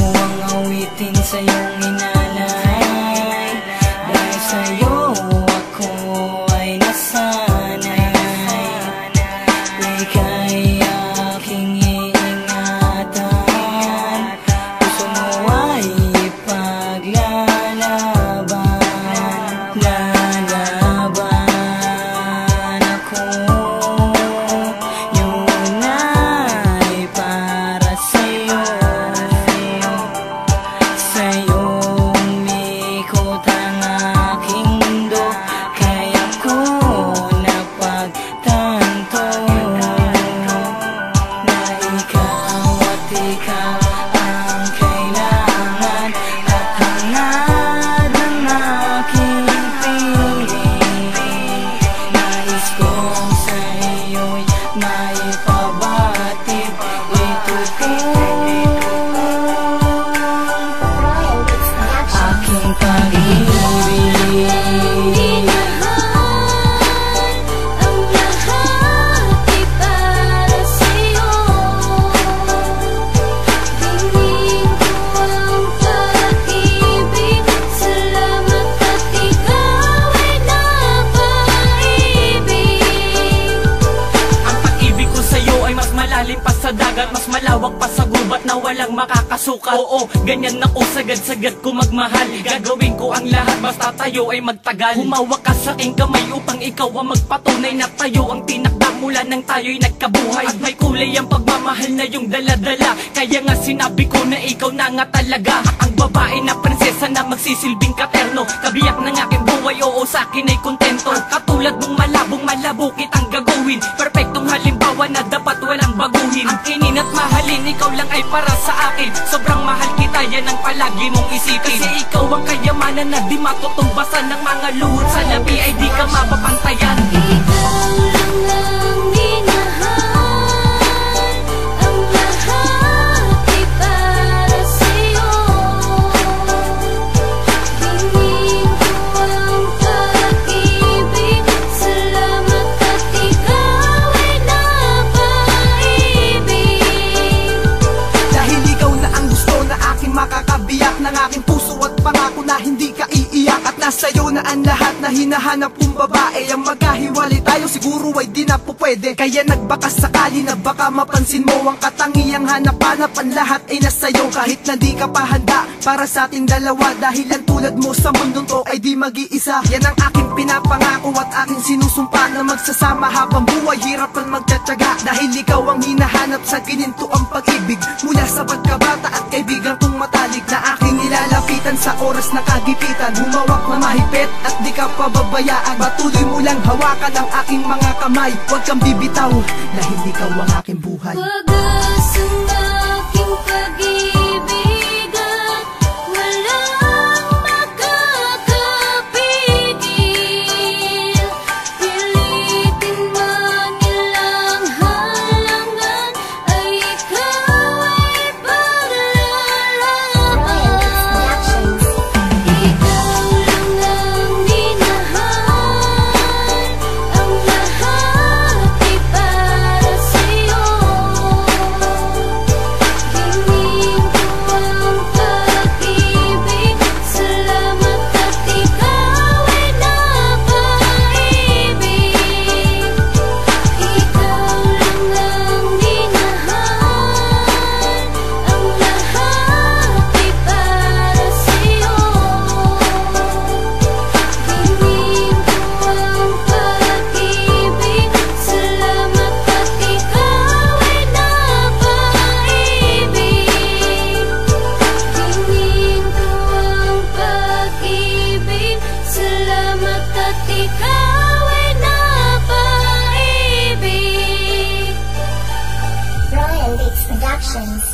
mo ang awitin sa iyong inalay. Dahil sa'yo ako ay nasanay. Ika'y aking iingatan. Gusto mo ay ipaglalaban. Lalaban ako. Yun ay para sa'yo. Sa'yo umikot ang aking mundo. Kaya ko napagtanto na ikaw at ikaw ang kailangan at hangad ng aking piling. Nais kong sa iyo'y maipabatid ito pong aking pag-ibig. Ang lahat ay para sa'yo. Hingin ko ang pag-ibig. Salamat at ikaw ay napaibig. Ang pag-ibig ko sa'yo ay mas malalim pa sa dagat, mas malawak pa sa gubat na walang makakasukat. Oo, ganyan ako, sagad-sagad ko magmahal. Gagawin ko ang lahat basta tayo ay magtagal. Humawak ka sa aking kamay upang ikaw ang magpatunay na tayo ang tinakda mula nang tayo'y nagkabuhay. At may kulay ang pagmamahal na yung daladala. Kaya nga sinabi ko na ikaw na nga talaga ang babae na prinsesa na magsisilbing katerno. Kabiyak ng aking buhay, oo, sa akin ay kontento. Katulad mong malabong malabo kitang gagawin. Perfectong halimbawa na dapat walang baguhin. Ang inin at mahalin, ikaw lang ay para sa akin. Sobrang mahal kita, yan ang palagi mong isipin. Kasi ikaw ang kayamanan na di matutumbasan ng mga luhod sa labi ay di ka mapapantayan. Ikaw lang ang minahal. Ang lahat ay para sa'yo. Hingin ko ang pag-ibig. Salamat at ikaw ay napaibig. Dahil ikaw na ang gusto na aking makakabiyak ng aking puso at pangako na hindi ka iiyak. At nasa'yo na ang lahat na hinahanap kong babae. Ang magkahiwalay tayo siguro ay di na po pwede. Kaya nagbakas sakali na baka mapansin mo ang katangiang hanap-hanap. Ang lahat ay nasa'yo kahit na di ka pa handa para sa ating dalawa. Dahil ang tulad mo sa mundong to ay di mag-iisa. Yan ang aking pinapangako at aking sinusumpa na magsasama habang buhay. Hirapan magtsatsaga dahil ikaw ang hinahanap sa gininto ang pag-ibig. Mula sa pagkabata at kaibigan kong matalik na aking nilalapitan sa oras na kagipitan. Humawak na mahigpit at di ka pababayaan. Patuloy mo lang hawakan ang aking mga kamay. Huwag kang bibitaw dahil ikaw ang aking buhay. Wagas ang aking pag-ibigan. Walang makakapigil. Pilitin man ilang halangan, ay ikaw ay paglalaban. Ikaw lang ang minahal. Ang lahat ay para sa'yo. Hingin ko ang pag-ibig. Salamat at ikaw ay napaibig. Ikaw lang ang minahal. Ang lahat ay para sa'yo. Hingin ko ang pag-ibig. Salamat at ikaw ay napaibig. Hingin ko ang pag-ibig. Salamat at ikaw ay napaibig. Royal Beats Productions.